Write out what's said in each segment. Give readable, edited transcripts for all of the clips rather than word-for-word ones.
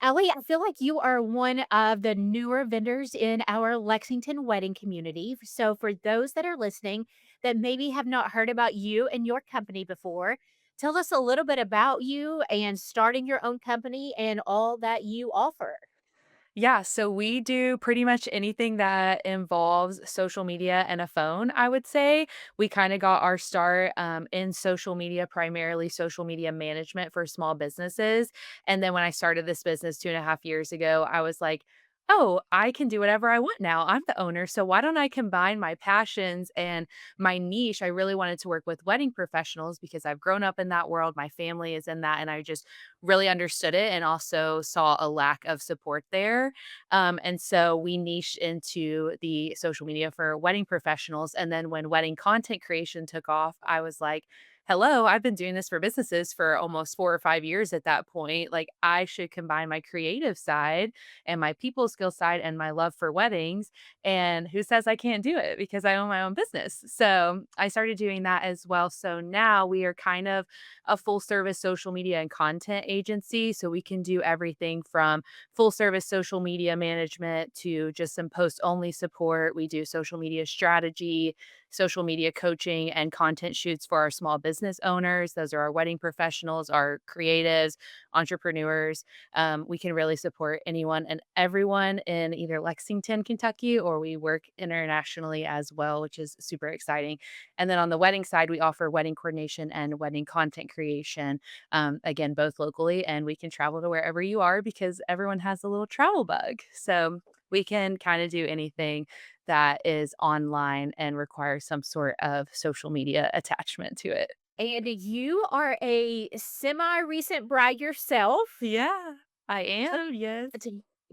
Ellie, I feel like you are one of the newer vendors in our Lexington wedding community. So, for those that are listening that maybe have not heard about you and your company before, tell us a little bit about you and starting your own company and all that you offer. Yeah, so we do pretty much anything that involves social media and a phone, I would say. We kind of got our start in social media, primarily social media management for small businesses. And then when I started this business 2.5 years ago, I was like, oh, I can do whatever I want now. I'm the owner. So why don't I combine my passions and my niche? I really wanted to work with wedding professionals because I've grown up in that world. My family is in that. And I just really understood it and also saw a lack of support there. And so we niched into the social media for wedding professionals. And then when wedding content creation took off, I was like, hello, I've been doing this for businesses for almost 4 or 5 years at that point. Like, I should combine my creative side and my people skill side and my love for weddings. And who says I can't do it because I own my own business? So I started doing that as well. So now we are kind of a full service social media and content agency. So we can do everything from full service social media management to just some post only support. We do social media strategy, social media coaching, and content shoots for our small business owners. Those are our wedding professionals, our creatives, entrepreneurs. We can really support anyone and everyone in either Lexington, Kentucky, or we work internationally as well, which is super exciting. And then on the wedding side, we offer wedding coordination and wedding content creation, again, both locally, and we can travel to wherever you are because everyone has a little travel bug. So we can kind of do anything that is online and requires some sort of social media attachment to it. And you are a semi recent bride yourself. Yeah, I Tell, am. Yes.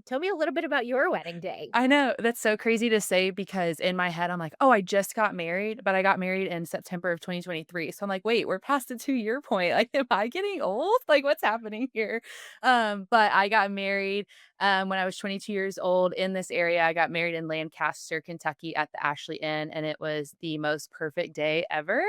tell me a little bit about your wedding day. I know, that's so crazy to say because in my head, I'm like, "Oh, I just got married," but I got married in September of 2023, so I'm like, "Wait, we're past the two-year point, like, am I getting old? Like, what's happening here?" But I got married, when I was 22 years old in this area. I got married in Lancaster, Kentucky at the Ashley Inn, and it was the most perfect day ever.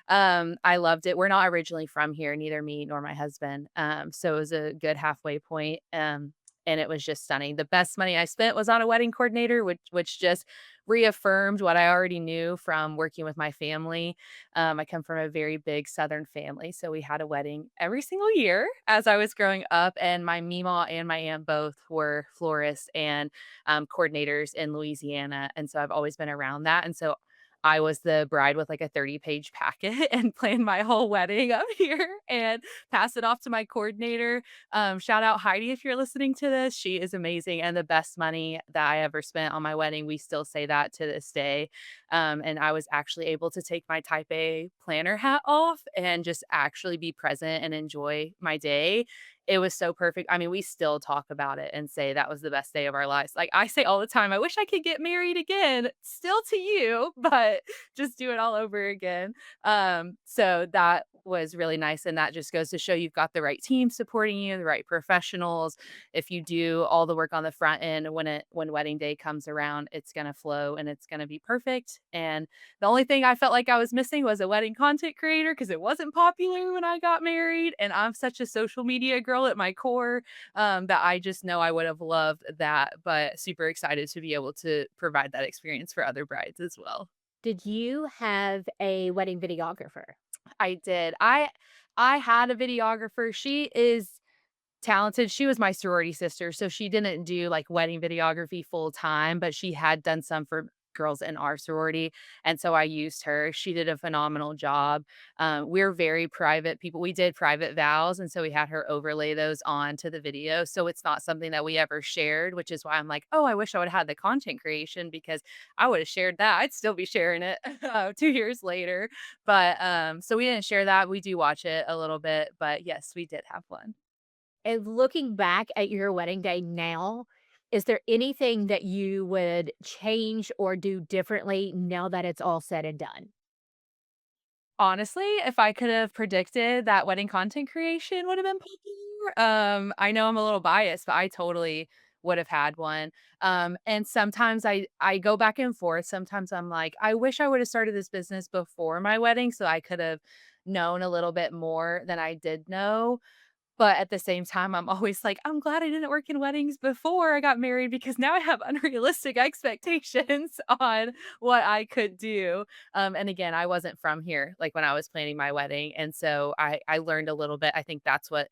I loved it. We're not originally from here, neither me nor my husband, so it was a good halfway point, and it was just stunning. The best money I spent was on a wedding coordinator, which just reaffirmed what I already knew from working with my family. I come from a very big Southern family, so we had a wedding every single year as I was growing up, and my Meemaw and my aunt both were florists and, coordinators in Louisiana, and so I've always been around that, and so I was the bride with, like, a 30-page packet and planned my whole wedding up here and passed it off to my coordinator. Shout out Heidi if you're listening to this. She is amazing and the best money that I ever spent on my wedding. We still say that to this day. And I was actually able to take my type A planner hat off and just actually be present and enjoy my day. It was so perfect. I mean, we still talk about it and say that was the best day of our lives. Like I say all the time, I wish I could get married again, still to you, but just do it all over again. So that was really nice, and that just goes to show you've got the right team supporting you, the right professionals. If you do all the work on the front end, when wedding day comes around, it's gonna flow and it's gonna be perfect. And the only thing I felt like I was missing was a wedding content creator because it wasn't popular when I got married, and I'm such a social media girl at my core, that I just know I would have loved that, but super excited to be able to provide that experience for other brides as well. Did you have a wedding videographer? I did. I had a videographer. She is talented. She was my sorority sister, so she didn't do, like, wedding videography full time, but she had done some for girls in our sorority, and so I used her. She did a phenomenal job. We're very private people. We did private vows, and so we had her overlay those onto the video, so it's not something that we ever shared, which is why I'm like, "Oh, I wish I would've had the content creation because I would've shared that." I'd still be sharing it, 2 years later, but, so we didn't share that. We do watch it a little bit, but yes, we did have one. And looking back at your wedding day now, is there anything that you would change or do differently now that it's all said and done? Honestly, if I could have predicted that wedding content creation would have been popular, I know I'm a little biased, but I totally would have had one. And sometimes I go back and forth. Sometimes I'm like, I wish I would have started this business before my wedding so I could have known a little bit more than I did know. But at the same time, I'm always like, "I'm glad I didn't work in weddings before I got married because now I have unrealistic expectations on what I could do." And again, I wasn't from here, like, when I was planning my wedding, and so I learned a little bit. I think that's what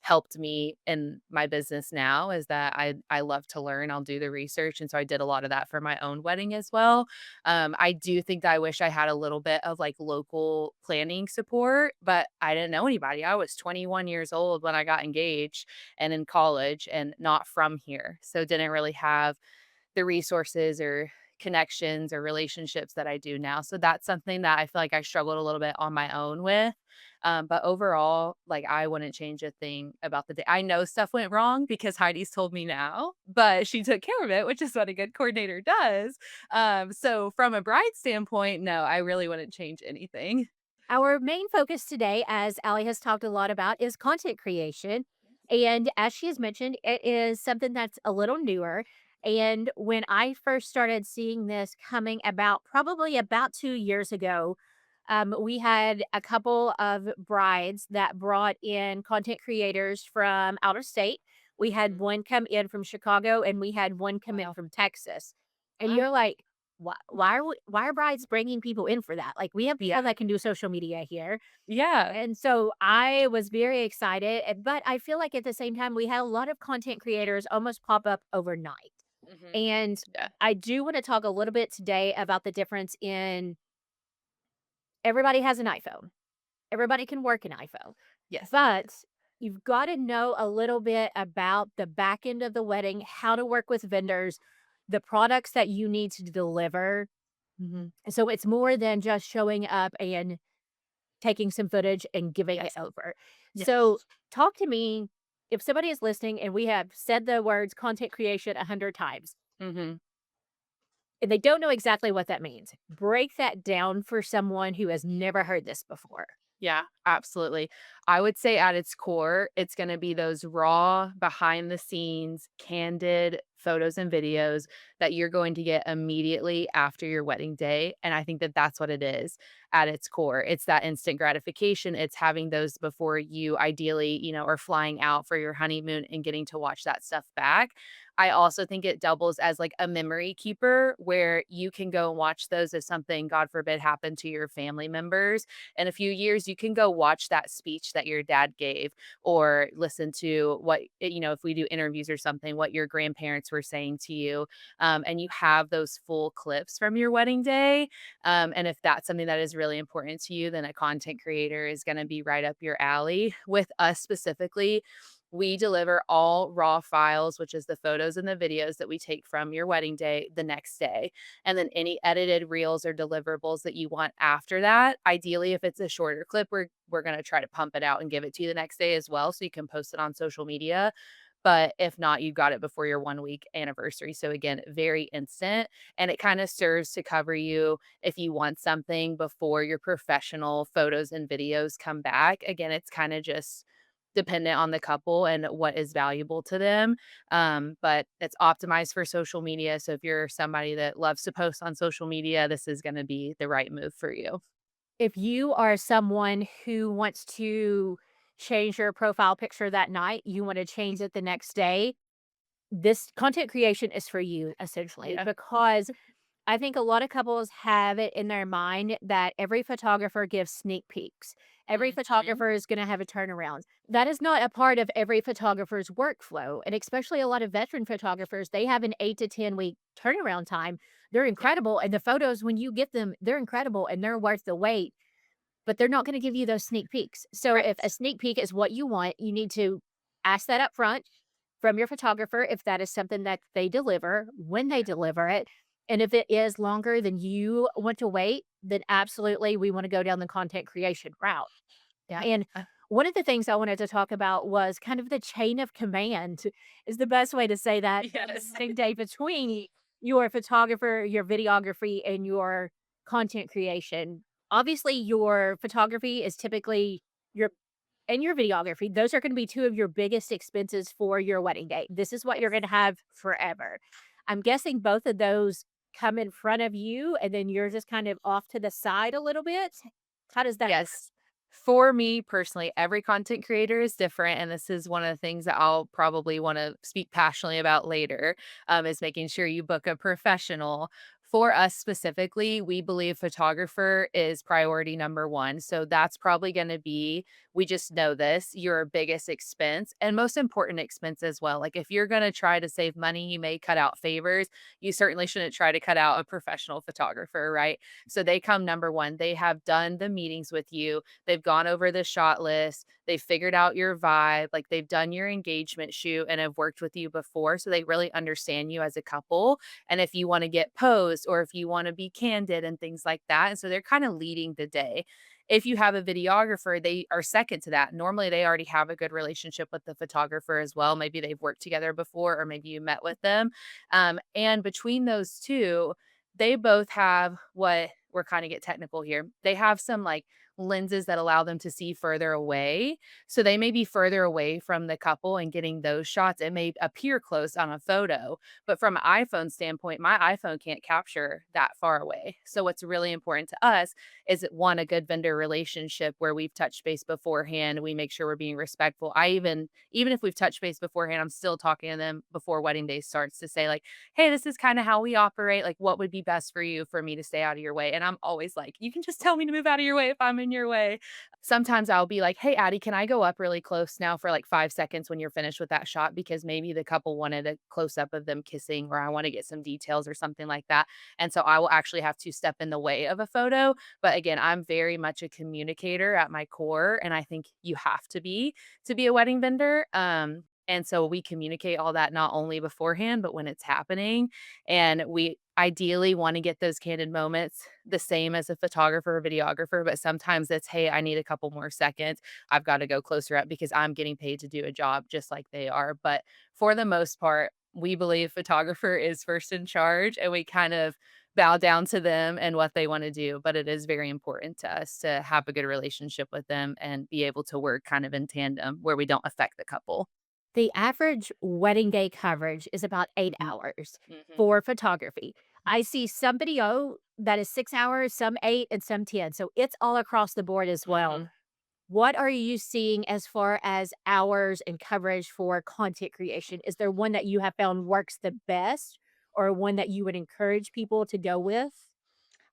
helped me in my business now is that I love to learn, I'll do the research, and so I did a lot of that for my own wedding as well. I do think that I wish I had a little bit of, like, local planning support, but I didn't know anybody. I was 21 years old when I got engaged and in college and not from here, so didn't really have the resources or connections or relationships that I do now. So that's something that I feel like I struggled a little bit on my own with. But overall, like I wouldn't change a thing about the day. I know stuff went wrong because Heidi's told me now, but she took care of it, which is what a good coordinator does. So from a bride standpoint, no, I really wouldn't change anything. Our main focus today, as Allie has talked a lot about, is content creation. And as she has mentioned, it is something that's a little newer. And when I first started seeing this coming about, probably about 2 years ago, we had a couple of brides that brought in content creators from out of state. We had Mhm. one come in from Chicago and we had one come in Wow. from Texas. And Mm. you're like, why are brides bringing people in for that? Like, we have Yeah. people that can do social media here. Yeah. And so I was very excited, but I feel like at the same time, we had a lot of content creators almost pop up overnight. Hmm. And Yeah. I do want to talk a little bit today about the difference in everybody has an iPhone. Everybody can work an iPhone, Yes. but you've got to know a little bit about the back end of the wedding, how to work with vendors, the products that you need to deliver. Hmm. So it's more than just showing up and taking some footage and giving it Yes. over. So Yes. talk to me, if somebody is listening and we have said the words content creation 100 times Hmm. and they don't know exactly what that means, break that down for someone who has never heard this before. Yeah, absolutely. I would say at its core, it's gonna be those raw, behind the scenes, candid photos and videos that you're going to get immediately after your wedding day, and I think that that's what it is at its core. It's that instant gratification, it's having those before you ideally, are flying out for your honeymoon and getting to watch that stuff back. I also think it doubles as, like, a memory keeper where you can go and watch those if something, God forbid, happened to your family members in a few years, you can go watch that speech that your dad gave or listen to what, if we do interviews or something, what your grandparents were saying to you. And you have those full clips from your wedding day. And if that's something that is really important to you, then a content creator is going to be right up your alley. With us specifically, we deliver all raw files, which is the photos and the videos that we take from your wedding day the next day. And then any edited reels or deliverables that you want after that. Ideally, if it's a shorter clip, we're gonna try to pump it out and give it to you the next day as well, so you can post it on social media. But if not, you got it before your 1 week anniversary. So again, very instant. And it kind of serves to cover you if you want something before your professional photos and videos come back. Again, it's kind of just dependent on the couple and what is valuable to them. But it's optimized for social media. So if you're somebody that loves to post on social media, this is going to be the right move for you. If you are someone who wants to change your profile picture that night, you want to change it the next day, this content creation is for you essentially Yeah. because I think a lot of couples have it in their mind that every photographer gives sneak peeks. Every Mhm. photographer is going to have a turnaround. That is not a part of every photographer's workflow. And especially a lot of veteran photographers, they have an 8 to 10 week turnaround time. They're Yeah. incredible. And the photos, when you get them, they're incredible and they're worth the wait, but they're not going to give you those sneak peeks. So if a Right. sneak peek is what you want, you need to ask that up front from your photographer if that is something that they deliver, when they deliver it. And if it is longer than you want to wait, then absolutely we want to go down the content creation route. Yeah. And one of the things I wanted to talk about was kind of the chain of command is the best way to say that on the Yes. wedding day between your photographer, your videography, and your content creation. Obviously, your photography is typically your and your videography. Those are going to be two of your biggest expenses for your wedding day. This is what you're Yes. going to have forever. I'm guessing both of those come in front of you and then you're just kind of off to the side a little bit. How does that work? Yes. For me personally, every content creator is different, and this is one of the things that I'll probably want to speak passionately about later, is making sure you book a professional. For us specifically, we believe photographer is priority number one. So that's probably going to be, we just know this, your biggest expense and most important expense as well. Like if you're going to try to save money, you may cut out favors. You certainly shouldn't try to cut out a professional photographer, right? So they come number one. They have done the meetings with you. They've gone over the shot list. They've figured out your vibe. Like they've done your engagement shoot and have worked with you before. So they really understand you as a couple. And if you want to get posed or if you want to be candid and things like that. And so they're kind of leading the day. If you have a videographer, they are second to that. Normally, they already have a good relationship with the photographer as well. Maybe they've worked together before, or maybe you met with them. And between those two, they both have what we're kind of get technical here. They have some like lenses that allow them to see further away. So they may be further away from the couple and getting those shots. It may appear close on a photo, but from an iPhone standpoint, my iPhone can't capture that far away. So what's really important to us is that one, a good vendor relationship where we've touched base beforehand. We make sure we're being respectful. Even if we've touched base beforehand, I'm still talking to them before wedding day starts to say like, hey, this is kind of how we operate. Like, what would be best for you for me to stay out of your way? And I'm always like, you can just tell me to move out of your way if I'm in your way. Sometimes I'll be like, hey, Addie, can I go up really close now for like 5 seconds when you're finished with that shot? Because maybe the couple wanted a close up of them kissing, or I want to get some details or something like that. And so I will actually have to step in the way of a photo. But again, I'm very much a communicator at my core. And I think you have to be a wedding vendor. And so we communicate all that not only beforehand, but when it's happening. And we ideally want to get those candid moments the same as a photographer or videographer. But sometimes it's, hey, I need a couple more seconds. I've got to go closer up because I'm getting paid to do a job just like they are. But for the most part, we believe photographer is first in charge and we kind of bow down to them and what they want to do. But it is very important to us to have a good relationship with them and be able to work kind of in tandem where we don't affect the couple. The average wedding day coverage is about 8 hours Mhm, for photography. I see some video that is 6 hours, some 8, and some 10, so it's all across the board as well. mhm. What are you seeing as far as hours and coverage for content creation? Is there one that you have found works the best or one that you would encourage people to go with?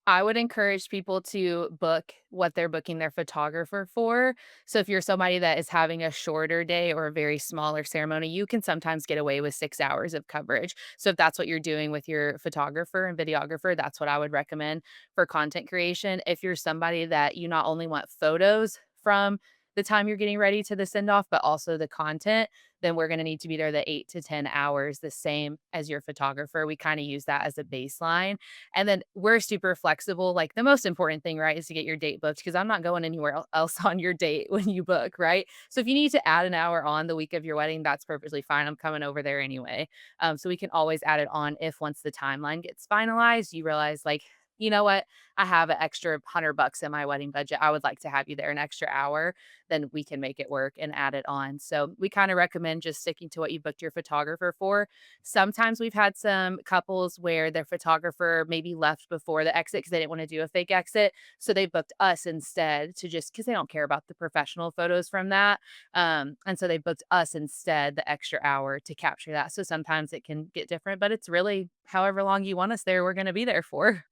I would encourage people to book what they're booking their photographer for. So if you're somebody that is having a shorter day or a very smaller ceremony, you can sometimes get away with 6 hours of coverage. So if that's what you're doing with your photographer and videographer, that's what I would recommend for content creation. If you're somebody that you not only want photos from the time you're getting ready to the send off, but also the content, then we're going to need to be there the 8 to 10 hours, the same as your photographer. We kind of use that as a baseline, and then we're super flexible. Like the most important thing, right, is to get your date booked because I'm not going anywhere else on your date when you book, right? So if you need to add an hour on the week of your wedding, that's perfectly fine. I'm coming over there anyway. So we can always add it on if once the timeline gets finalized, you realize like, you know what? I have an extra $100 in my wedding budget. I would like to have you there an extra hour. Then we can make it work and add it on. So we kind of recommend just sticking to what you booked your photographer for. Sometimes we've had some couples where their photographer maybe left before the exit because they didn't want to do a fake exit. So they booked us instead to just because they don't care about the professional photos from that. And so they booked us instead the extra hour to capture that. So sometimes it can get different, but it's really however long you want us there, we're going to be there for.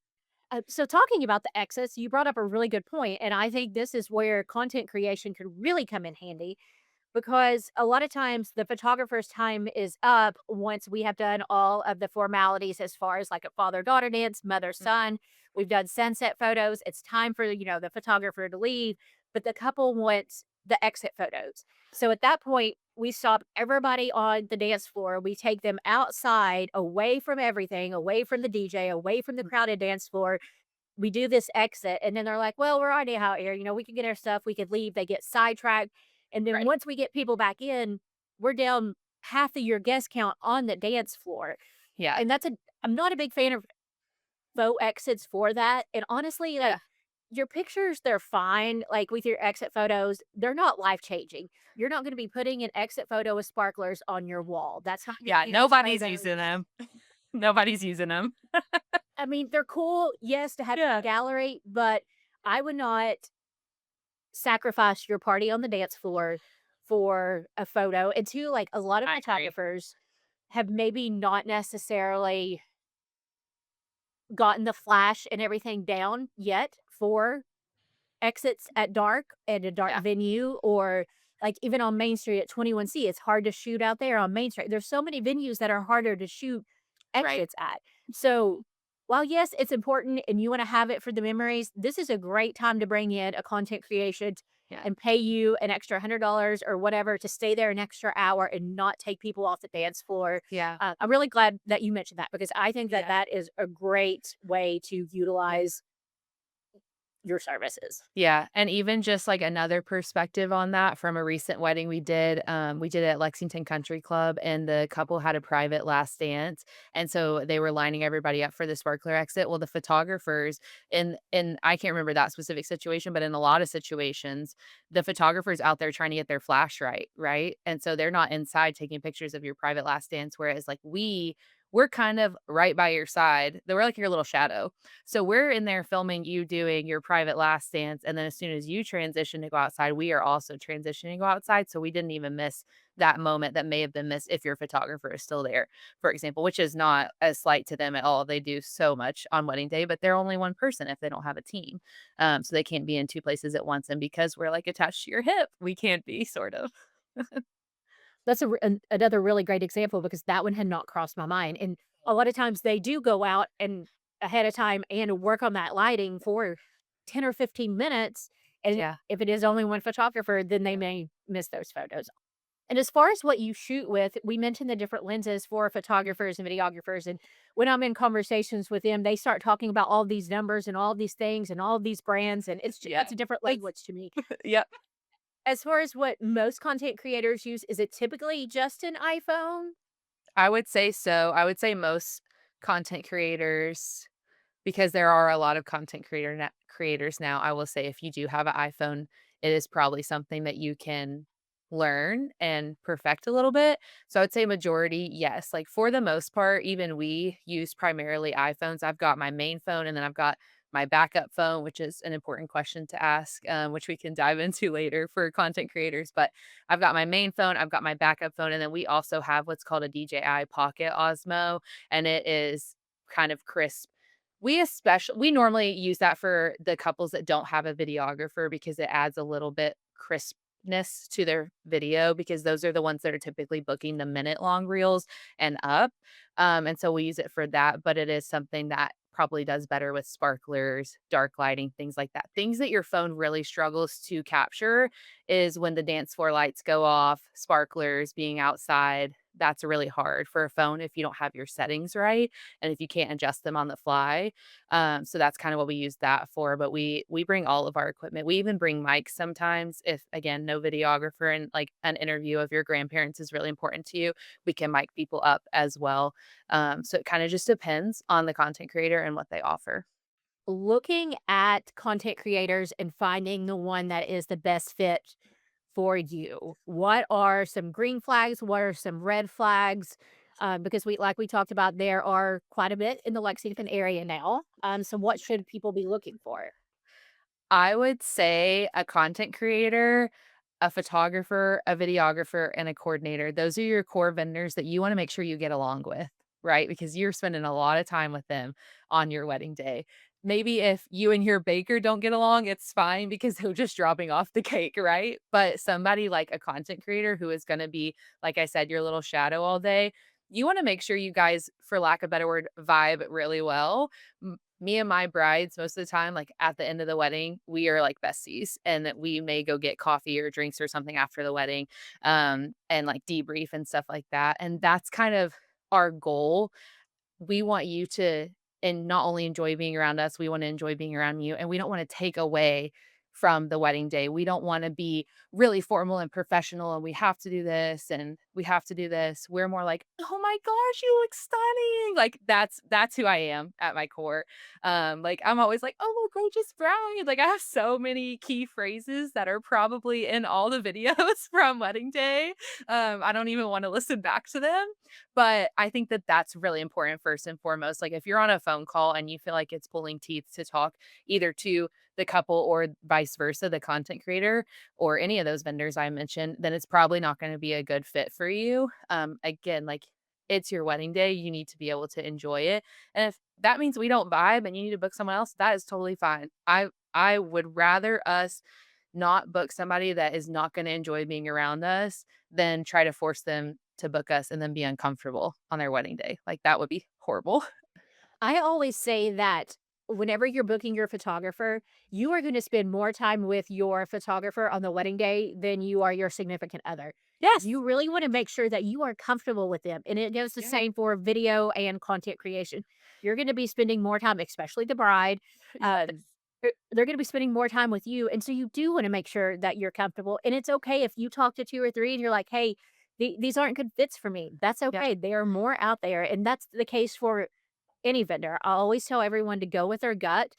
So talking about the exits, you brought up a really good point, and I think this is where content creation could really come in handy because a lot of times the photographer's time is up once we have done all of the formalities as far as like a father daughter dance, mother son. We've done sunset photos. It's time for the photographer to leave, but the couple wants the exit photos. So at that point, we stop everybody on the dance floor. We take them outside, away from everything, away from the DJ, away from the crowded dance floor. We do this exit, and then they're like, "Well, we're already out here, we can get our stuff, we could leave." They get sidetracked, and then Right. once we get people back in, we're down half of your guest count on the dance floor, Yeah. and I'm not a big fan of faux exits for that, and honestly, like, Yeah. your pictures, they're fine, like, with your exit photos, they're not life-changing. You're not gonna be putting an exit photo with sparklers on your wall. That's not gonna Yeah. be a Nobody's photo. using them. Nobody's using them. I mean, they're cool, yes, to have in Yeah. your gallery, but I would not sacrifice your party on the dance floor for a photo. And two, like a lot of I agree. photographers have maybe not necessarily gotten the flash and everything down yet for exits at dark at a dark Yeah, venue, or like even on Main Street at 21C, it's hard to shoot out there on Main Street. There's so many venues that are harder to shoot right. exits at. So while yes, it's important and you want to have it for the memories, this is a great time to bring in a content creation Yeah, and pay you an extra $100 or whatever to stay there an extra hour and not take people off the dance floor. yeah, I'm really glad that you mentioned that because I think that yeah. that is a great way to utilize your services. Yeah, and even just, like, another perspective on that from a recent wedding we did it at Lexington Country Club, and the couple had a private last dance, and so they were lining everybody up for the sparkler exit. Well, the photographers in I can't remember that specific situation, but in a lot of situations, the photographer's out there trying to get their flash right? And so they're not inside taking pictures of your private last dance, whereas, like, we're kind of right by your side. We're like your little shadow. So we're in there filming you doing your private last dance, and then as soon as you transition to go outside, we are also transitioning to go outside, so we didn't even miss that moment that may have been missed if your photographer is still there, for example, which is not a slight to them at all. They do so much on wedding day, but they're only one person if they don't have a team. So they can't be in 2 places at once, and because we're, like, attached to your hip, we can't be, sort of. That's another really great example because that one had not crossed my mind, and a lot of times they do go out and ahead of time and work on that lighting for 10 or 15 minutes, and Yeah. if it is only one photographer, then they Yeah. may miss those photos. And as far as what you shoot with, we mentioned the different lenses for photographers and videographers, and when I'm in conversations with them, they start talking about all these numbers and all these things and all these brands, and Yeah. it's a different It's language to me. Yep. As far as what most content creators use, is it typically just an iPhone? I would say so. I would say most content creators because there are a lot of content creators now, I will say if you do have an iPhone, it is probably something that you can learn and perfect a little bit. So I would say majority, yes. Like for the most part, even we use primarily iPhones. I've got my main phone and then I've got my backup phone, which is an important question to ask, which we can dive into later for content creators. But I've got my main phone, I've got my backup phone, and then we also have what's called a DJI Pocket Osmo, and it is kind of crisp. We normally use that for the couples that don't have a videographer because it adds a little bit crispness to their video because those are the ones that are typically booking the minute-long reels and up, and so we use it for that, but it is something that probably does better with sparklers, dark lighting, things like that. Things that your phone really struggles to capture is when the dance floor lights go off, sparklers, being outside. That's really hard for a phone if you don't have your settings right and if you can't adjust them on the fly. So that's kind of what we use that for. But we bring all of our equipment. We even bring mics sometimes if again no videographer and like an interview of your grandparents is really important to you. We can mic people up as well. So it kind of just depends on the content creator and what they offer. Looking at content creators and finding the one that is the best fit for you. What are some green flags? What are some red flags? Because like we talked about, there are quite a bit in the Lexington area now. So what should people be looking for? I would say a content creator, a photographer, a videographer, and a coordinator. Those are your core vendors that you wanna make sure you get along with, right? Because you're spending a lot of time with them on your wedding day. Maybe if you and your baker don't get along, it's fine because they're just dropping off the cake, right? But somebody like a content creator who is gonna be, like I said, your little shadow all day, you wanna make sure you guys, for lack of a better word, vibe really well. Me and my brides, most of the time, like, at the end of the wedding, we are, like, besties, and that we may go get coffee or drinks or something after the wedding, and, like, debrief and stuff like that, and that's kind of our goal. We want you to and not only enjoy being around us, we wanna enjoy being around you, and we don't wanna take away from the wedding day. We don't wanna be really formal and professional, and we have to do this, and we have to do this. We're more like, "Oh my gosh, you look stunning." Like, that's who I am at my core. Like, I'm always like, "Oh, gorgeous bride." Like, I have so many key phrases that are probably in all the videos from wedding day. I don't even wanna listen back to them, but I think that that's really important first and foremost. Like if you're on a phone call and you feel like it's pulling teeth to talk either to the couple or vice versa, the content creator or any of those vendors I mentioned, then it's probably not gonna be a good fit for you. Again, like, it's your wedding day, you need to be able to enjoy it, and if that means we don't vibe and you need to book someone else, that is totally fine. I would rather us not book somebody that is not gonna enjoy being around us than try to force them to book us and then be uncomfortable on their wedding day. Like, that would be horrible. I always say that whenever you're booking your photographer, you are gonna spend more time with your photographer on the wedding day than you are your significant other. Yes. You really wanna make sure that you are comfortable with them, and it goes the Yeah. same for video and content creation. You're gonna be spending more time, especially the bride, Yes. they're gonna be spending more time with you, and so you do wanna make sure that you're comfortable, and it's okay if you talk to 2 or 3 and you're like, "Hey, these aren't good fits for me." That's Yeah. okay, there are more out there, and that's the case for any vendor. I always tell everyone to go with their gut,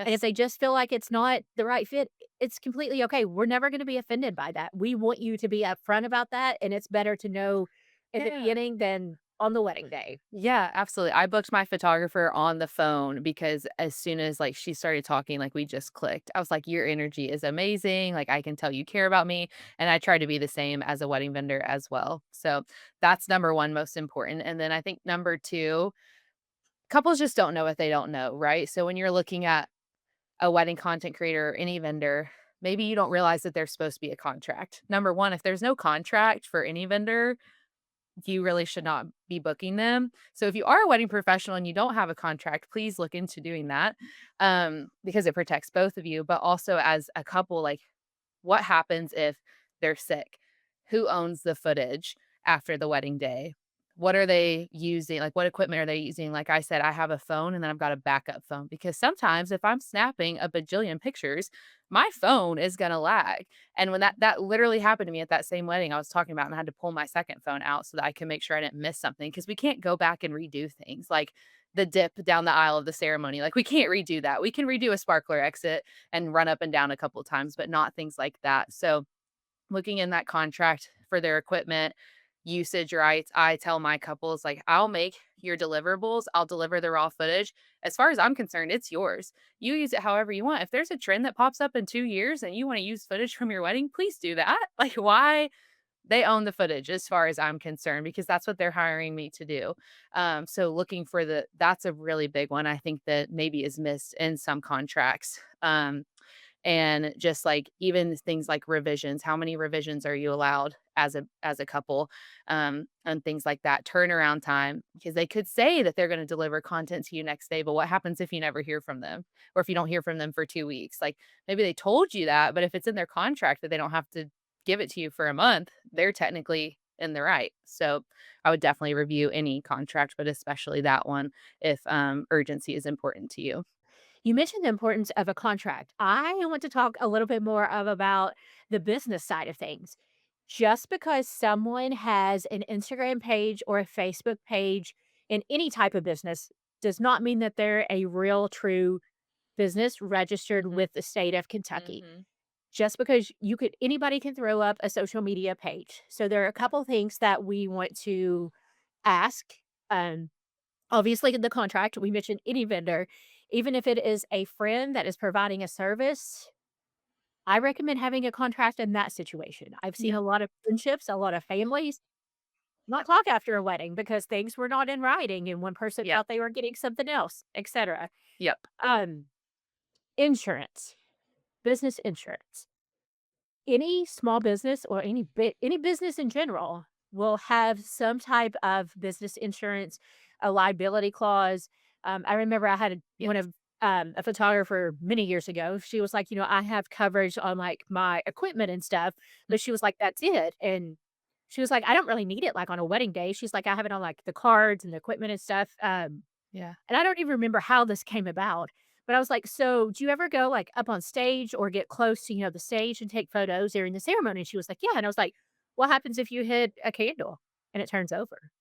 and if Yes. they just feel like it's not the right fit, it's completely okay. We're never gonna be offended by that. We want you to be upfront about that, and it's better to know in the Yeah. beginning than on the wedding day. Yeah, absolutely. I booked my photographer on the phone because as soon as, like, she started talking, like, we just clicked. I was like, "Your energy is amazing, like, I can tell you care about me," and I try to be the same as a wedding vendor as well. So, that's number 1 most important, and then I think number 2, couples just don't know what they don't know, right? So, when you're looking at a wedding content creator or any vendor, maybe you don't realize that there's supposed to be a contract. Number 1, if there's no contract for any vendor, you really should not be booking them. So if you are a wedding professional and you don't have a contract, please look into doing that, because it protects both of you, but also as a couple, like, what happens if they're sick? Who owns the footage after the wedding day? What are they using? Like, what equipment are they using? Like I said, I have a phone and then I've got a backup phone because sometimes if I'm snapping a bajillion pictures, my phone is going to lag. And when that literally happened to me at that same wedding I was talking about, and I had to pull my second phone out so that I can make sure I didn't miss something because we can't go back and redo things like the dip down the aisle of the ceremony. Like, we can't redo that. We can redo a sparkler exit and run up and down a couple of times, but not things like that. So, looking in that contract for their equipment usage rights, I tell my couples, like, I'll make your deliverables, I'll deliver the raw footage. As far as I'm concerned, it's yours. You use it however you want. If there's a trend that pops up in 2 years and you want to use footage from your wedding, please do that. Like, why? They own the footage as far as I'm concerned because that's what they're hiring me to do. So looking for that's a really big one I think that maybe is missed in some contracts. And just like even things like revisions, how many revisions are you allowed as a couple, and things like that, turnaround time, because they could say that they're going to deliver content to you next day, but what happens if you never hear from them or if you don't hear from them for 2 weeks? Like, maybe they told you that, but if it's in their contract that they don't have to give it to you for a month, they're technically in the right. So I would definitely review any contract, but especially that one if urgency is important to you. You mentioned the importance of a contract. I want to talk a little bit more about the business side of things. Just because someone has an Instagram page or a Facebook page in any type of business does not mean that they're a real, true business registered Mhm. with the state of Kentucky. Mhm. Just because anybody can throw up a social media page. So there are a Yeah. couple things that we want to ask. Um, Obviously, in the contract, we mentioned any vendor, even if it is a friend that is providing a service, I recommend having a contract in that situation. I've seen Yeah. a lot of friendships, a lot of families not talk after a wedding because things were not in writing and one person Yeah. thought they were getting something else, etc. Yep. Um, Insurance, business insurance. Any small business or any business in general will have some type of business insurance, a liability clause. I remember I had one Yes. of a photographer many years ago. She was like, I have coverage on like my equipment and stuff, Mm. but she was like, that's it. And she was like, I don't really need it like on a wedding day. She's like, I have it on like the cards and the equipment and stuff. Yeah. And I don't even remember how this came about, but I was like, "So, do you ever go, like, up on stage or get close to, the stage and take photos during the ceremony?" And she was like, "Yeah." And I was like, "What happens if you hit a candle and it turns over?"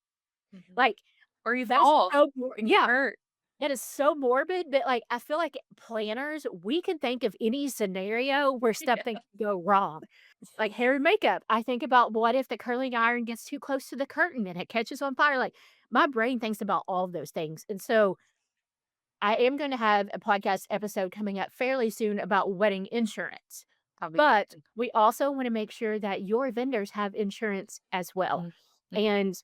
Mhm. Like, Or you that's fall so mor and get yeah, hurt. that is so morbid, but, like, I feel like planners, we can think of any scenario where something Yeah. can go wrong. Like hair and makeup, I think about what if the curling iron gets too close to the curtain and it catches on fire, like, my brain thinks about all of those things, and so I am gonna have a podcast episode coming up fairly soon about wedding insurance, I'll be but we also wanna make sure that your vendors have insurance as well. mm, mm, And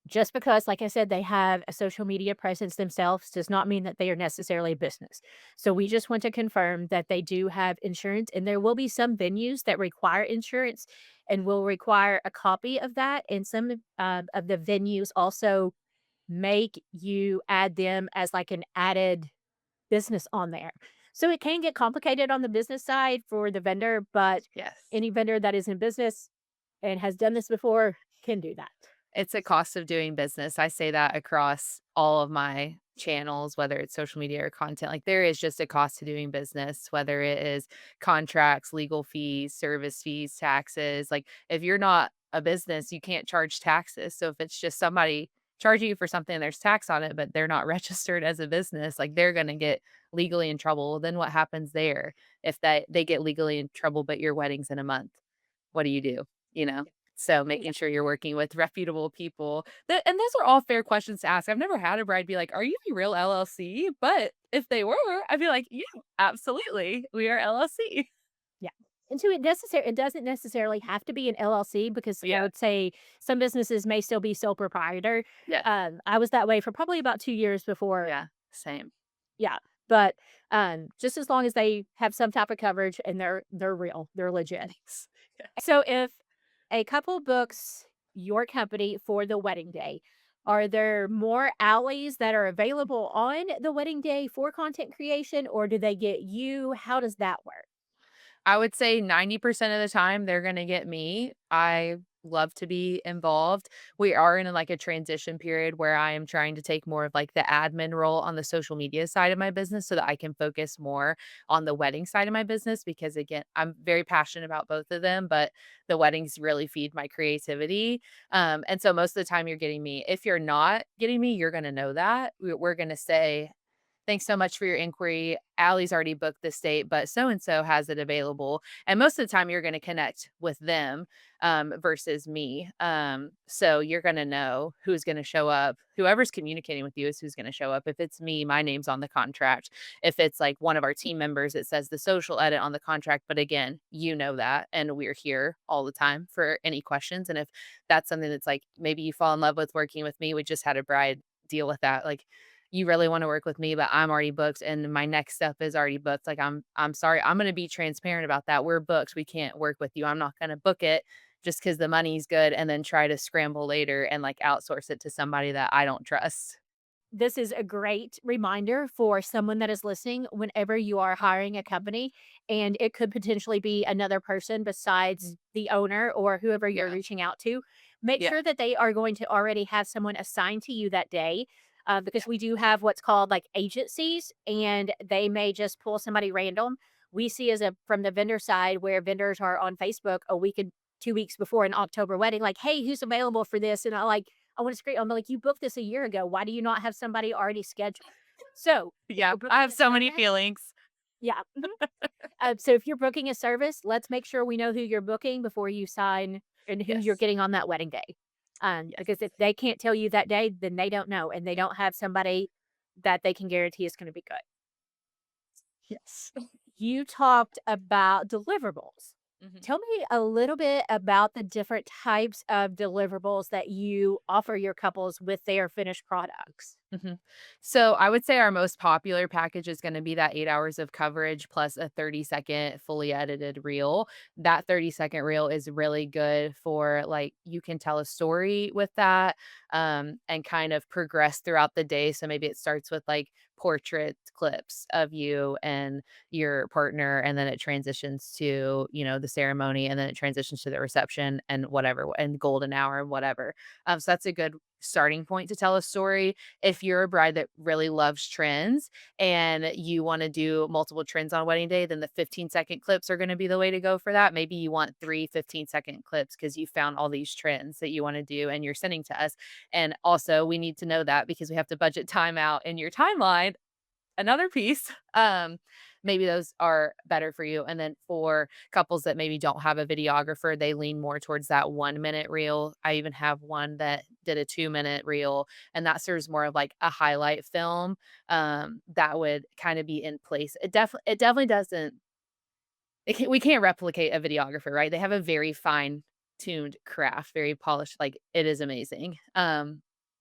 just because, like I said, they have a social media presence themselves does not mean that they are necessarily a business. So we just want to confirm that they do have insurance, and there will be some venues that require insurance and will require a copy of that. And some of the venues also make you add them as like an added business on there. So it can get complicated on the business side for the vendor, but yes. any vendor that is in business and has done this before can do that. It's a cost of doing business. I say that across all of my channels, whether it's social media or content. Like there is just a cost to doing business, whether it is contracts, legal fees, service fees, taxes. Like if you're not a business, you can't charge taxes. So if it's just somebody charging you for something and there's tax on it, but they're not registered as a business, like they're going to get legally in trouble. Well, then what happens there if they get legally in trouble, but your wedding's in a month? What do you do? You know? So Yeah. making sure you're working with reputable people. That and those are all fair questions to ask. I've never had a bride be like, "Are you a real LLC?" But if they were, I'd be like, "Yeah, absolutely. We are LLC." Yeah. And so it doesn't necessarily have to be an LLC because I Yeah. would say some businesses may still be sole proprietor. Yes. I was that way for probably about 2 years before. Yeah. Same. Yeah. But just as long as they have some type of coverage and they're real, they're legit. Thanks. Yeah. So if a couple books your company for the wedding day, are there more alleys that are available on the wedding day for content creation, or do they get you? How does that work? I would say 90% of the time they're gonna get me. I love to be involved. We are in like a transition period where I am trying to take more of like the admin role on the social media side of my business so that I can focus more on the wedding side of my business because again, I'm very passionate about both of them, but the weddings really feed my creativity. And so most of the time you're getting me. If you're not getting me, you're gonna know that. We're gonna say, thanks so much for your inquiry. Allie's already booked this date, but so and so has it available. And most of the time, you're going to connect with them versus me. So you're going to know who's going to show up. Whoever's communicating with you is who's going to show up. If it's me, my name's on the contract. If it's like one of our team members, it says the social edit on the contract. But again, you know that. And we're here all the time for any questions. And if that's something that's like maybe you fall in love with working with me, we just had a bride deal with that. Like, you really wanna work with me, but I'm already booked and my next step is already booked. Like, I'm sorry. I'm gonna be transparent about that. We're booked. We can't work with you. I'm not gonna book it just because the money's good and then try to scramble later and, like, outsource it to somebody that I don't trust. This is a great reminder for someone that is listening whenever you are hiring a company, and it could potentially be another person besides the owner or whoever you're Yeah. reaching out to. Make Yeah. sure that they are going to already have someone assigned to you that day, Yeah. because we do have what's called like agencies, and they may just pull somebody random. We see as a from the vendor side where vendors are on Facebook a week and 2 weeks before an October wedding, like, hey, who's available for this? And I want to scream. I'm like, you booked this a year ago. Why do you not have somebody already scheduled? So if Yeah. you're I booking have a so many service, feelings. yeah. So if you're booking a service, let's make sure we know who you're booking before you sign and who you're Yes. getting on that wedding day. Yes. Because if they can't tell you that day, then they don't know, and they don't have somebody that they can guarantee is going to be good. Yes. You talked about deliverables. Mhm. Tell me a little bit about the different types of deliverables that you offer your couples with their finished products. Mhm. So I would say our most popular package is going to be that 8 hours of coverage plus a 30-second fully edited reel. That 30-second reel is really good for like you can tell a story with that and kind of progress throughout the day. So maybe it starts with like portrait clips of you and your partner and then it transitions to the ceremony and then it transitions to the reception and whatever and golden hour and whatever. So that's a good starting point to tell a story. If you're a bride that really loves trends and you want to do multiple trends on wedding day, then the 15-second clips are going to be the way to go for that. Maybe you want 3 15-second clips because you found all these trends that you want to do and you're sending to us. And also, we need to know that because we have to budget time out in your timeline another piece. Maybe those are better for you. And then for couples that maybe don't have a videographer, they lean more towards that 1 minute reel. I even have one that did a 2 minute reel, and that serves more of like a highlight film that would kind of be in place. It definitely doesn't we can't replicate a videographer, right? They have a very fine-tuned craft, very polished, like, it is amazing.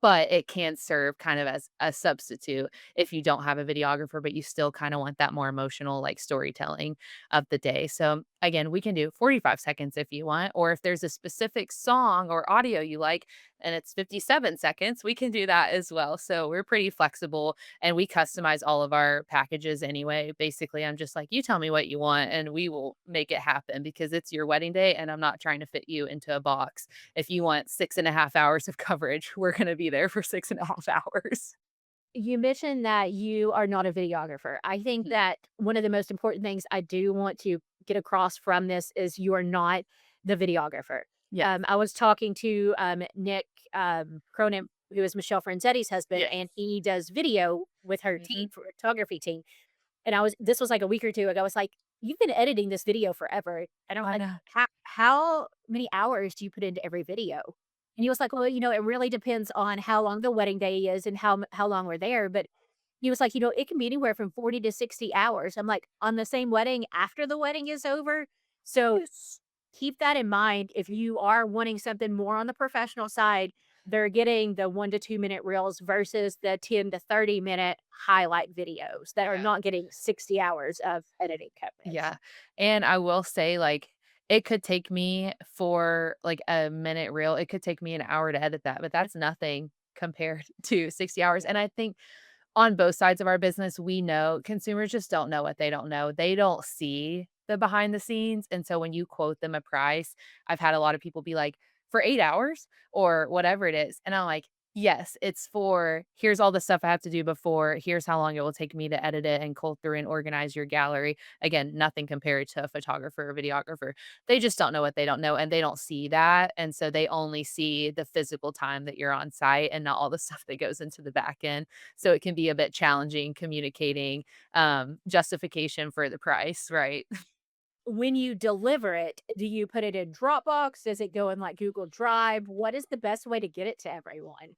But it can serve kind of as a substitute if you don't have a videographer, but you still kinda want that more emotional, like, storytelling of the day. So, again, we can do 45 seconds if you want, or if there's a specific song or audio you like and it's 57 seconds, we can do that as well. So, we're pretty flexible and we customize all of our packages anyway. Basically, I'm just like, "You tell me what you want, and we will make it happen because it's your wedding day, and I'm not trying to fit you into a box. If you want 6.5 hours of coverage, we're gonna be there for 6.5 hours." You mentioned that you are not a videographer. I think Mhm. that one of the most important things I do want to get across from this is you are not the videographer. Yes. I was talking to Nick Cronin, who is Michelle Franzetti's husband, Yes. and he does video with her team, Mhm. photography team. And this was like a week or 2 ago. I was like, "You've been editing this video forever." And I'm I like, know. how many hours do you put into every video?" And he was like, "Well, it really depends on how long the wedding day is and how long we're there." But he was like, "It can be anywhere from 40 to 60 hours." I'm like, "On the same wedding after the wedding is over?" So Yes. keep that in mind if you are wanting something more on the professional side. They're getting the 1 to 2 minute reels versus the 10 to 30-minute highlight videos that are Yeah. not getting 60 hours of editing coverage. Yeah, and I will say, like, it could take me for, like, a minute reel, it could take me an hour to edit that, but that's nothing compared to 60 hours, and I think on both sides of our business, we know consumers just don't know what they don't know. They don't see the behind the scenes, and so when you quote them a price, I've had a lot of people be like, "For 8 hours?" Or whatever it is, and I'm like, "Yes, it's for here's all the stuff I have to do before, here's how long it will take me to edit it and cull through and organize your gallery." Again, nothing compared to a photographer or videographer. They just don't know what they don't know, and they don't see that, and so they only see the physical time that you're on site and not all the stuff that goes into the back end. So it can be a bit challenging communicating, justification for the price, right? When you deliver it, do you put it in Dropbox? Does it go in like Google Drive? What is the best way to get it to everyone?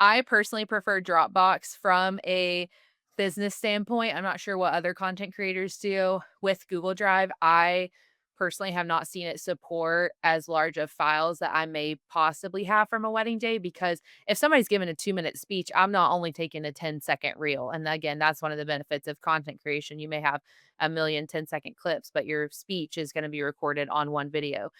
I personally prefer Dropbox from a business standpoint. I'm not sure what other content creators do with Google Drive. I personally have not seen it support as large of files that I may possibly have from a wedding day because if somebody's given a 2 minute speech, I'm not only taking a 10-second reel. And again, that's one of the benefits of content creation. You may have a million 10-second clips, but your speech is going to be recorded on one video.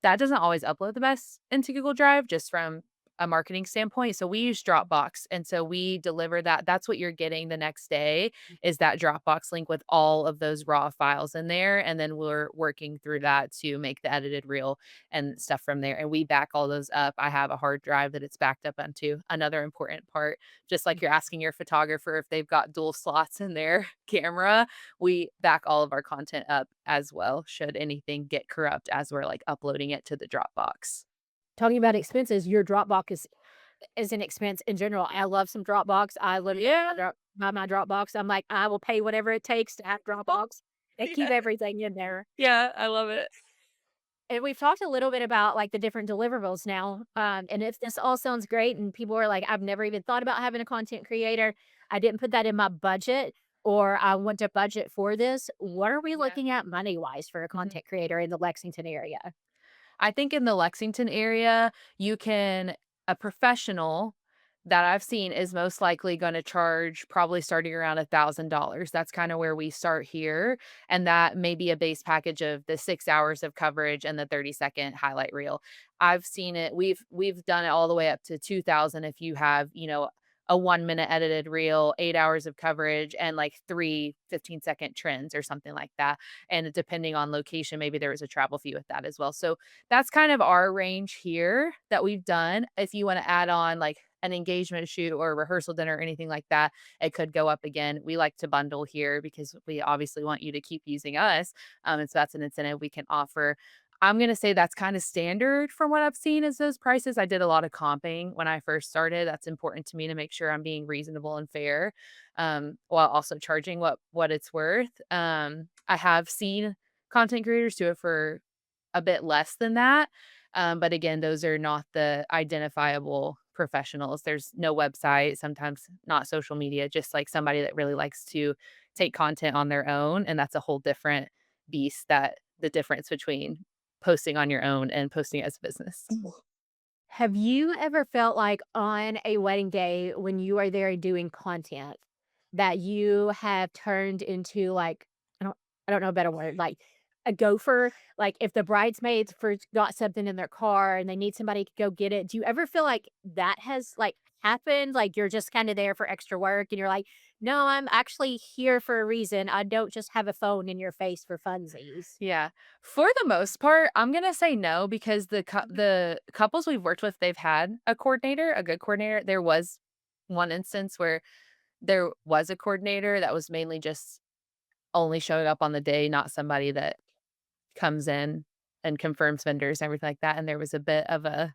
That doesn't always upload the best into Google Drive just from a marketing standpoint, so we use Dropbox, and so we deliver that. That's what you're getting the next day is that Dropbox link with all of those raw files in there, and then we're working through that to make the edited reel and stuff from there, and we back all those up. I have a hard drive that it's backed up onto. Another important part, just like you're asking your photographer if they've got dual slots in their camera, we back all of our content up as well, should anything get corrupt as we're, like, uploading it to the Dropbox. Talking about expenses, your Dropbox is an expense in general. I love some Dropbox. I literally Yeah. buy my Dropbox. I'm like, I will pay whatever it takes to have Dropbox. They keep Yeah. everything in there. Yeah, I love it. And we've talked a little bit about like the different deliverables now. And if this all sounds great and people are like, I've never even thought about having a content creator, I didn't put that in my budget, or I want to budget for this. What are we Yeah. looking at money wise for a Mhm. content creator in the Lexington area? I think in the Lexington area, you can a professional that I've seen is most likely gonna charge probably starting around $1,000. That's kinda where we start here, and that may be a base package of the 6 hours of coverage and the 30-second highlight reel. I've seen it we've done it all the way up to 2,000 if you have, a 1-minute edited reel, 8 hours of coverage, and, like, 3 15-second trends or something like that, and depending on location, maybe there was a travel fee with that as well. So that's kind of our range here that we've done. If you wanna add on, like, an engagement shoot or a rehearsal dinner or anything like that, it could go up again. We like to bundle here because we obviously want you to keep using us, and so that's an incentive we can offer. I'm gonna say that's kinda standard from what I've seen is those prices. I did a lot of comping when I first started. That's important to me to make sure I'm being reasonable and fair, while also charging what it's worth. I have seen content creators do it for a bit less than that, but again, those are not the identifiable professionals. There's no website, sometimes not social media, just, like, somebody that really likes to take content on their own, and that's a whole different beast that the difference between posting on your own and posting as a business. Have you ever felt like on a wedding day when you are there doing content that you have turned into like I don't I don't know a better word, like a gopher? Like if the bridesmaids forgot something in their car and they need somebody to go get it, do you ever feel like that has like happened? Like you're just kind of there for extra work and you're like, no, I'm actually here for a reason. I don't just have a phone in your face for funsies. Yeah. For the most part, I'm gonna say no because the couples we've worked with, they've had a coordinator, a good coordinator. There was one instance where there was a coordinator that was mainly just only showing up on the day, not somebody that comes in and confirms vendors and everything like that, and there was a bit of a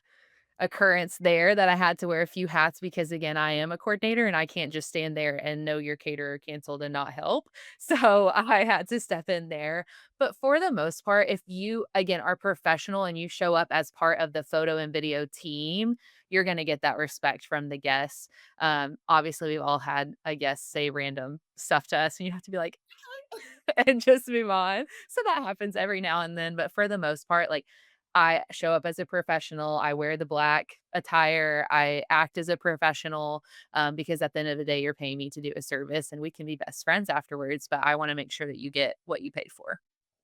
occurrence there that I had to wear a few hats because, again, I am a coordinator and I can't just stand there and know your caterer canceled and not help. So I had to step in there. But for the most part, if you, again, are professional and you show up as part of the photo and video team, you're going to get that respect from the guests. Obviously, we've all had a guest say random stuff to us, and you have to be like, and just move on. So that happens every now and then, but for the most part, like, I show up as a professional, I wear the black attire, I act as a professional, because at the end of the day, you're paying me to do a service, and we can be best friends afterwards, but I wanna make sure that you get what you paid for.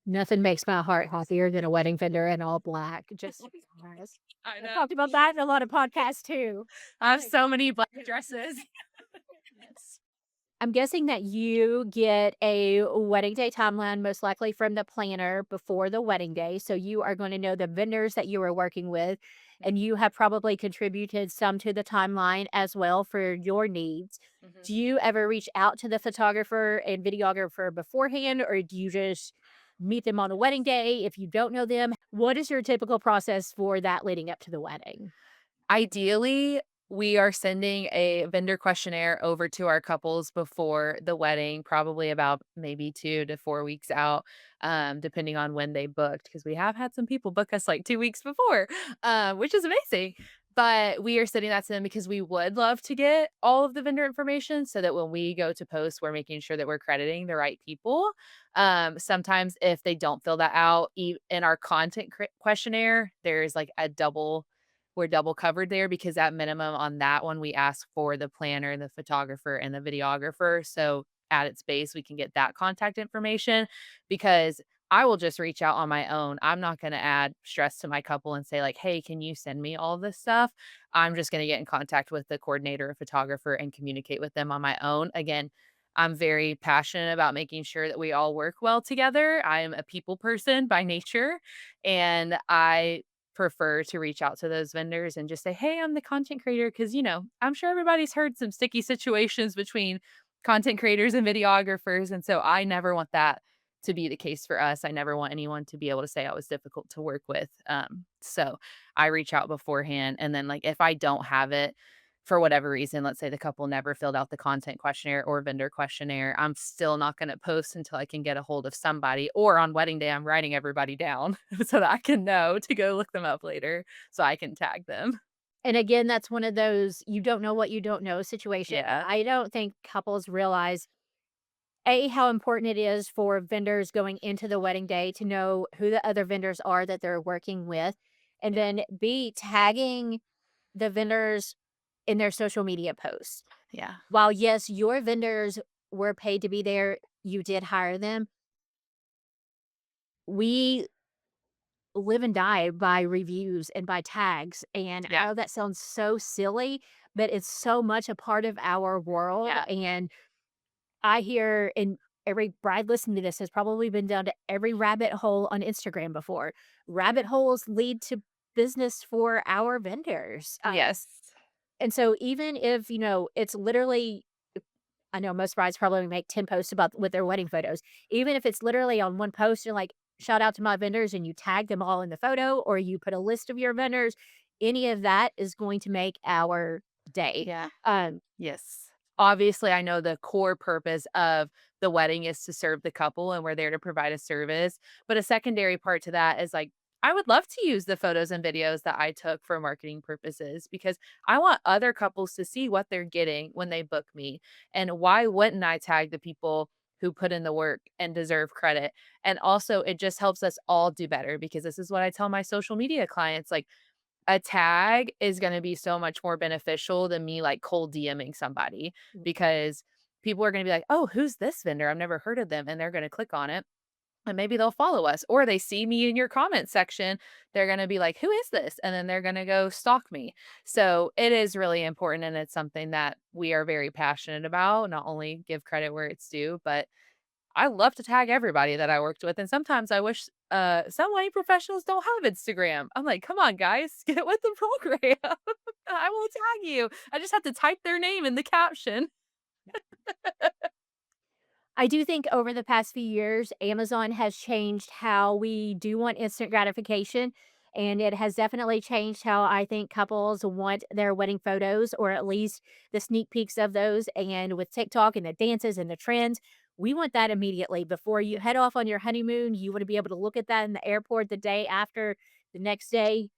Nothing makes my heart happier than a wedding vendor in all black. Just yes. I I've know. talked about that in a lot of podcasts too. I have so many black dresses. Yes. I'm guessing that you get a wedding day timeline most likely from the planner before the wedding day. So you are going to know the vendors that you are working with, and you have probably contributed some to the timeline as well for your needs. Mhm. Do you ever reach out to the photographer and videographer beforehand, or do you just meet them on the wedding day if you don't know them? What is your typical process for that leading up to the wedding? Ideally, we are sending a vendor questionnaire over to our couples before the wedding, probably about maybe 2 to 4 weeks out, depending on when they booked, because we have had some people book us, like, 2 weeks before, which is amazing. But we are sending that to them because we would love to get all of the vendor information so that when we go to post, we're making sure that we're crediting the right people. Sometimes if they don't fill that out, in our content questionnaire, there's, like, a double we're double covered there because at minimum on that one, we ask for the planner, the photographer, and the videographer. So at its base, we can get that contact information because I will just reach out on my own. I'm not going to add stress to my couple and say, like, hey, can you send me all this stuff? I'm just going to get in contact with the coordinator or photographer and communicate with them on my own. Again, I'm very passionate about making sure that we all work well together. I am a people person by nature, and I prefer to reach out to those vendors and just say, "Hey, I'm the content creator," because I'm sure everybody's heard some sticky situations between content creators and videographers, and so I never want that to be the case for us. I never want anyone to be able to say I was difficult to work with. So I reach out beforehand, and then, like, if I don't have it for whatever reason, let's say the couple never filled out the content questionnaire or vendor questionnaire, I'm still not gonna post until I can get a hold of somebody, or on wedding day, I'm writing everybody down so that I can know to go look them up later so I can tag them. And again, that's one of those you don't know what you don't know situation. Yeah. I don't think couples realize A, how important it is for vendors going into the wedding day to know who the other vendors are that they're working with. And Yeah. then B, tagging the vendors in their social media posts. Yeah. While, yes, your vendors were paid to be there, you did hire them. We live and die by reviews and by tags. And Yeah. I know that sounds so silly, but it's so much a part of our world. Yeah. And I hear and every bride listening to this has probably been down to every rabbit hole on Instagram before. Rabbit holes lead to business for our vendors. Yes. And so even if, it's literally I know most brides probably make 10 posts about with their wedding photos. Even if it's literally on one post, you're like, shout out to my vendors and you tag them all in the photo or you put a list of your vendors, any of that is going to make our day. Yeah. Um, Yes. Obviously, I know the core purpose of the wedding is to serve the couple and we're there to provide a service. But a secondary part to that is like, I would love to use the photos and videos that I took for marketing purposes because I want other couples to see what they're getting when they book me. And why wouldn't I tag the people who put in the work and deserve credit? And also, it just helps us all do better because this is what I tell my social media clients. Like, a tag is gonna be so much more beneficial than me, like, cold DMing somebody because people are gonna be like, "Oh, who's this vendor? I've never heard of them," and they're gonna click on it, and maybe they'll follow us, or they see me in your comment section, they're gonna be like, "Who is this?" And then they're gonna go stalk me. So, it is really important, and it's something that we are very passionate about, not only give credit where it's due, but I love to tag everybody that I worked with, and sometimes I wish, some wedding professionals don't have Instagram. I'm like, "Come on, guys, get with the program. I will tag you. I just have to type their name in the caption." I do think over the past few years, Amazon has changed how we do want instant gratification. And it has definitely changed how I think couples want their wedding photos, or at least the sneak peeks of those. And with TikTok and the dances and the trends, we want that immediately. Before you head off on your honeymoon, you want to be able to look at that in the airport the day after, the next day.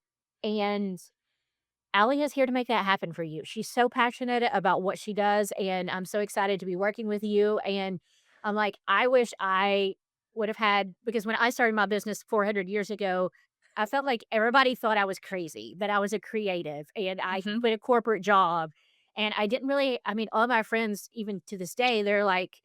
And Allie is here to make that happen for you. She's so passionate about what she does, and I'm so excited to be working with you. And I'm like, I wish I would have had, because when I started my business 400 years ago, I felt like everybody thought I was crazy, that I was a creative and I Mhm. quit a corporate job. And I didn't really, I mean, all my friends, even to this day, they're like,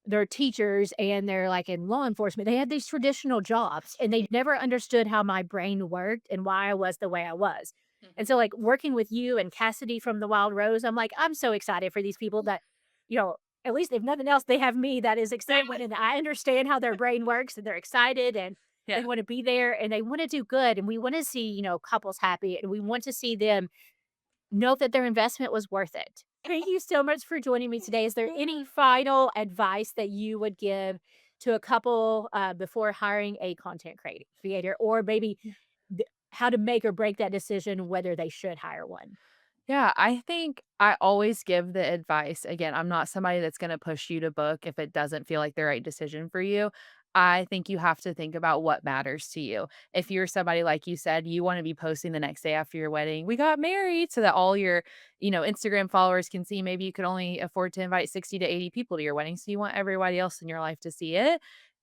they're teachers and they're, like, in law enforcement. They had these traditional jobs, and they never understood how my brain worked and why I was the way I was. And Mhm. so, like, working with you and Cassidy from The Wild Rose, I'm like, I'm so excited for these people that, you know, at least if nothing else, they have me that is excited, and I understand how their brain works, and they're excited, and they Yeah. wanna be there, and they wanna do good, and we wanna see, couples happy, and we want to see them know that their investment was worth it. Thank you so much for joining me today. Is there any final advice that you would give to a couple before hiring a content creator, or maybe how to make or break that decision whether they should hire one? Yeah, I think I always give the advice. Again, I'm not somebody that's going to push you to book if it doesn't feel like the right decision for you. I think you have to think about what matters to you. If you're somebody like you said, you want to be posting the next day after your wedding, we got married so that all your, Instagram followers can see. Maybe you could only afford to invite 60 to 80 people to your wedding, so you want everybody else in your life to see it.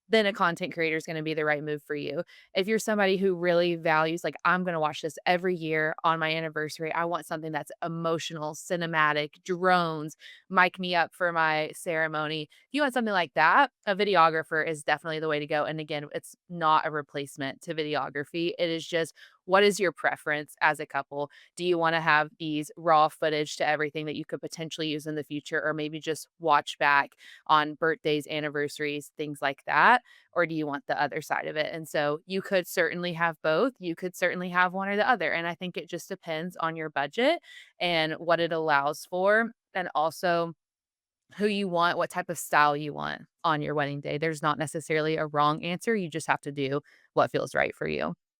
Then a content creator is going to be the right move for you. If you're somebody who really values, like, I'm going to watch this every year on my anniversary, I want something that's emotional, cinematic, drones, mic me up for my ceremony. If you want something like that, a videographer is definitely the way to go. And again, it's not a replacement to videography. It is just, what is your preference as a couple? Do you want to have these raw footage to everything that you could potentially use in the future, or maybe just watch back on birthdays, anniversaries, things like that? Or do you want the other side of it? And so you could certainly have both. You could certainly have one or the other. And I think it just depends on your budget and what it allows for. And also who you want, what type of style you want on your wedding day. There's not necessarily a wrong answer. You just have to do what feels right for you.